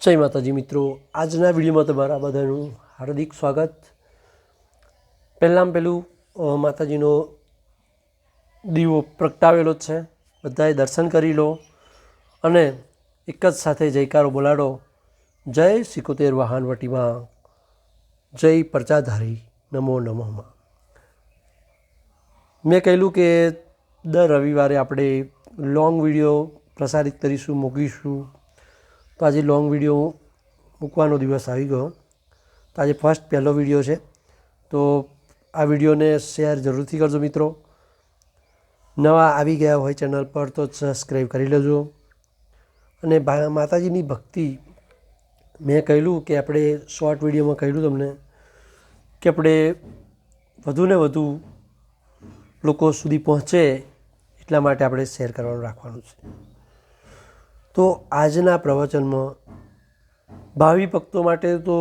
જય માતાજી મિત્રો, આજના વિડીયોમાં તમારા બધાનું હાર્દિક સ્વાગત। પહેલું માતાજીનો દીવો પ્રગટાવેલો છે, બધાએ દર્શન કરી લો અને એક જ સાથે જયકારો બોલાડો, જય સિકોતેર વાહનવટીમાં, જય પ્રજાધારી નમો નમઃમાં। મેં કહેલું કે દર રવિવારે આપણે લોંગ વિડીયો પ્રસારિત કરીશું, મૂકીશું। તો આજે લોંગ વિડીયો મૂકવાનો દિવસ આવી ગયો। તો આજે પહેલો વિડીયો છે, તો આ વિડીયોને શેર જરૂરથી કરજો મિત્રો। નવા આવી ગયા હોય ચેનલ પર તો સબસ્ક્રાઈબ કરી લેજો। અને માતાજીની ભક્તિ મેં કહેલું કે આપણે શોર્ટ વિડીયોમાં કહેલું તમને કે આપણે વધુને વધુ લોકો સુધી પહોંચે એટલા માટે આપણે શેર કરવાનું રાખવાનું છે। તો આજના પ્રવચનમાં ભાવિ ભક્તો માટે તો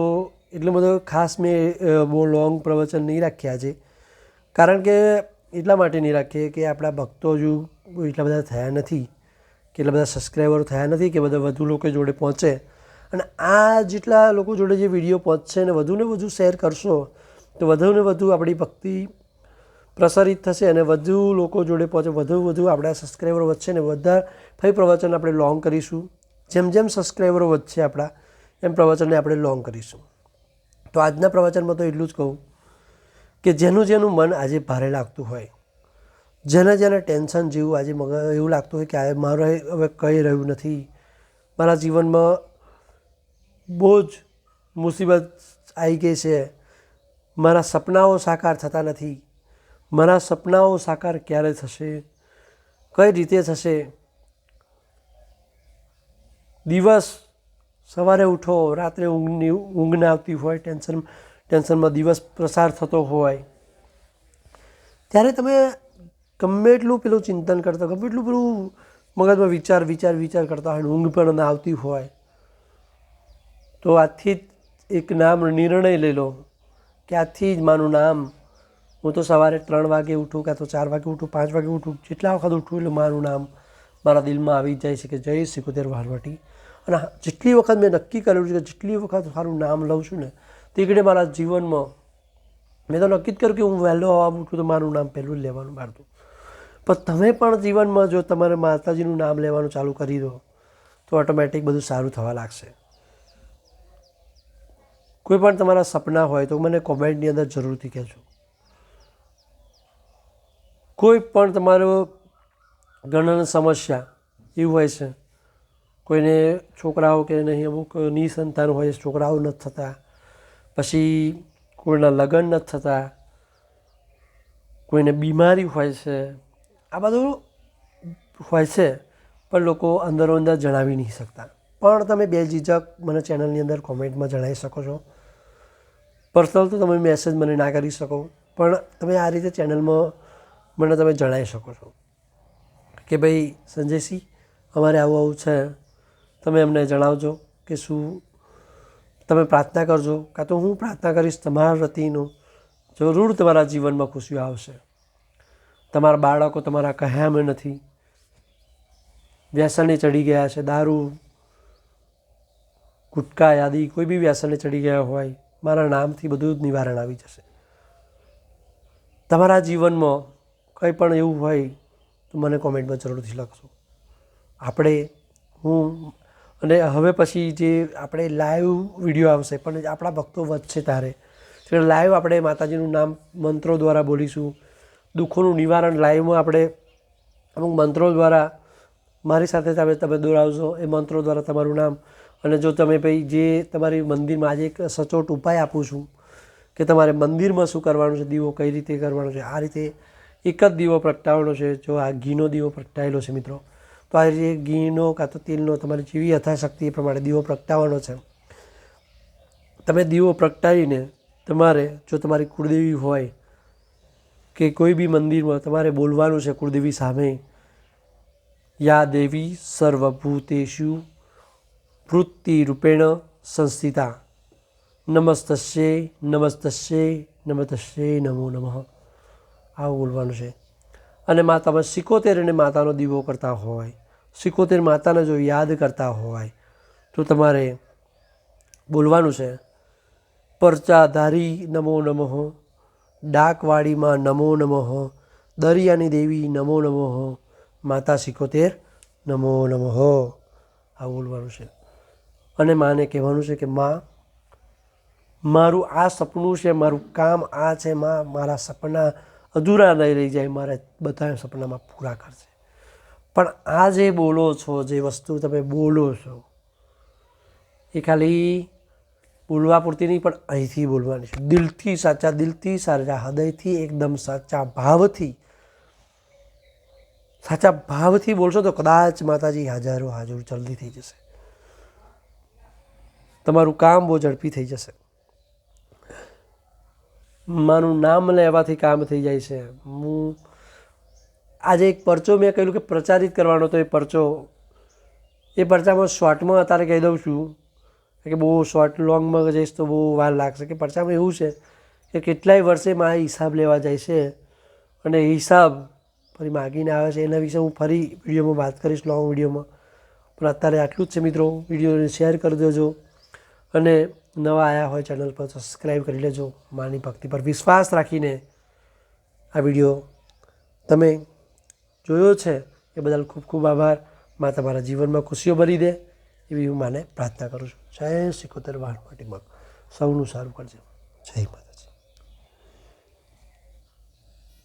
એટલો બધો ખાસ મેં બહુ લોંગ પ્રવચન નહીં રાખ્યા છે, કારણ કે એટલા માટે નહીં રાખીએ કે આપણા ભક્તો હજુ એટલા બધા થયા નથી, કે એટલા બધા સબસ્ક્રાઈબરો થયા નથી કે બધા વધુ લોકો જોડે પહોંચે। અને આ જેટલા લોકો જોડે જે વિડીયો પહોંચશે ને વધુને વધુ શેર કરશો તો વધુને વધુ આપણી ભક્તિ પ્રસારિત થશે અને વધુ લોકો જોડે પહોંચે, વધુ આપણા સબસ્ક્રાઈબરો વધશે ને બધા ફરી પ્રવચન આપણે લોંગ કરીશું। જેમ જેમ સબસ્ક્રાઈબરો વધશે આપણા એમ પ્રવચનને આપણે લોંગ કરીશું। તો આજના પ્રવચનમાં તો એટલું જ કહું કે જેનું મન આજે ભારે લાગતું હોય, જેને ટેન્શન જેવું આજે એવું લાગતું હોય કે આ મારે હવે કંઈ રહ્યું નથી, મારા જીવનમાં બહુ જ મુસીબત આવી ગઈ છે, મારા સપનાઓ સાકાર થતા નથી, મારા સપનાઓ સાકાર ક્યારે થશે, કઈ રીતે થશે। દિવસ સવારે ઉઠો, રાત્રે ઊંઘ ના આવતી હોય, ટેન્શનમાં દિવસ પ્રસાર થતો હોય, ત્યારે તમે ગમે એટલું પેલું ચિંતન કરતા, ગમે એટલું પેલું મગજમાં વિચાર કરતા હોય, ઊંઘ પણ ના આવતી હોય, તો આજથી જ એક નામ નિર્ણય લઈ લો કે આજથી જ મારું નામ, હું તો સવારે 3 વાગે ઉઠું, કાં તો 4 વાગે ઉઠું, 5 વાગે ઉઠું, જેટલા વખત ઉઠું એટલે મારું નામ મારા દિલમાં આવી જાય છે કે જય સિકોતેર વાહનવટી। અને જેટલી વખત મેં નક્કી કરેલું છે કે જેટલી વખત મારું નામ લઉં છું ને તે ઘડી મારા જીવનમાં મેં તો નક્કી જ કર્યું કે હું વહેલો આવવા ઉઠું તો મારું નામ પહેલું જ લેવાનું મારતું। પણ તમે પણ જીવનમાં જો તમારે માતાજીનું નામ લેવાનું ચાલુ કરી દો તો ઓટોમેટિક બધું સારું થવા લાગશે। કોઈ પણ તમારા સપના હોય તો મને કોમેન્ટની અંદર જરૂરથી કહેજો। કોઈ પણ તમારો ઘણા સમસ્યા એવું હોય છે, કોઈને છોકરાઓ કે નહીં, અમુક નિસંતાન હોય, છોકરાઓ નથી થતા, પછી કોઈના લગ્ન નથી થતા, કોઈને બીમારી હોય છે, આ બધું હોય છે પણ લોકો અંદરો અંદર જણાવી નહીં શકતા। પણ તમે બેઝિઝક મને ચેનલની અંદર કોમેન્ટમાં જણાવી શકો છો। પર્સનલ તો તમે મેસેજ મને ના કરી શકો, પણ તમે આ રીતે ચેનલમાં મને તમે જણાવી શકો છો કે ભાઈ સંજયસિંહ અમારે આવું છે, તમે અમને જણાવજો કે શું તમે પ્રાર્થના કરજો, કાં તો હું પ્રાર્થના કરીશ તમારા વતીનું, જરૂર તમારા જીવનમાં ખુશીઓ આવશે। તમારા બાળકો તમારા કહ્યામાં નથી, વ્યસને ચડી ગયા છે, દારૂ ગુટકા યાદી કોઈ બી વ્યસને ચડી ગયા હોય, મારા નામથી બધું જ નિવારણ આવી જશે। તમારા જીવનમાં કંઈ પણ એવું હોય તો મને કોમેન્ટમાં જરૂરથી લખજો। હું અને હવે પછી જે આપણે લાઈવ વિડીયો આવશે પણ આપણા ભક્તો વધશે ત્યારે લાઈવ આપણે માતાજીનું નામ મંત્રો દ્વારા બોલીશું। દુઃખોનું નિવારણ લાઈવમાં આપણે અમુક મંત્રો દ્વારા મારી સાથે તમે દોરાવશો, એ મંત્રો દ્વારા તમારું નામ। અને જો તમે ભાઈ જે તમારી મંદિરમાં આજે એક સચોટ ઉપાય આપું છું કે તમારે મંદિરમાં શું કરવાનું છે, દીવો કઈ રીતે કરવાનો છે, આ રીતે એક જ દીવો પ્રગટાવવાનો છે। જો આ ઘીનો દીવો પ્રગટાવેલો છે મિત્રો, તો આ જે ઘીનો કાં તો તેલનો તમારી જેવી યથાશક્તિ એ પ્રમાણે દીવો પ્રગટાવવાનો છે। તમે દીવો પ્રગટાવીને તમારે જો તમારી કુળદેવી હોય કે કોઈ બી મંદિરમાં તમારે બોલવાનું છે કુળદેવી સામે, યા દેવી સર્વભૂતેષુ વૃત્તિરૂપેણ સંસ્થિતા નમસ્તસ્યે નમસ્તસ્યે નમસ્તસ્યે નમો નમઃ, આવું બોલવાનું છે। અને તમે 71 અને માતાનો દીવો કરતા હોય, 71 માતાને જો યાદ કરતા હોય તો તમારે બોલવાનું છે. પરચાધારી નમો નમઃ, ડાકવાડીમાં નમો નમઃ, દરિયાની દેવી નમો નમઃ, માતા સિકોતેર નમો નમઃ. આ બોલવાનું છે. અને માને કહેવાનું છે કે માં, મારું આ સપનું છે, મારું કામ આ છે, માં મારા સપના અધૂરા નહીં રહી જાય, મારે બધા સપનામાં પૂરા કરશે. પણ આ જે બોલો છો, જે વસ્તુ તમે બોલો છો એ ખાલી બોલવા પૂરતી નહીં, પણ અહીંથી બોલવાની છે. દિલથી, સાચા દિલથી, સાચા હૃદયથી, એકદમ સાચા ભાવથી બોલશો તો કદાચ માતાજી હાજર જલ્દી થઈ જશે. તમારું કામ બહુ ઝડપી થઈ જશે. માનું નામ લેવાથી કામ થઈ જાય છે. હું આજે એક પરચો મેં કહ્યું કે પ્રચારિત કરવાનો, તો એ પરચામાં શોર્ટમાં અત્યારે કહી દઉં છું કે બહુ શોર્ટ લોંગમાં જઈશ તો બહુ વાર લાગશે. કે પરચામાં એવું છે કે કેટલાય વર્ષે મારે હિસાબ લેવા જાય છે અને હિસાબ ફરી માગીને આવે છે. એના વિશે હું ફરી વિડીયોમાં વાત કરીશ, લોંગ વિડીયોમાં. પણ અત્યારે આટલું જ છે મિત્રો. વિડીયોને શેર કરી દેજો અને નવા આવ્યા હોય ચેનલ પર સબસ્ક્રાઈબ કરી લેજો. માની ભક્તિ પર વિશ્વાસ રાખીને આ વિડીયો તમે જોયો છે એ બદલ ખૂબ ખૂબ આભાર. માં તમારા જીવનમાં ખુશીઓ ભરી દે એવી હું માને પ્રાર્થના કરું છું. જય સિકોતેર વાળમાટીમાં સૌનું સારું કરજો. જય માતા.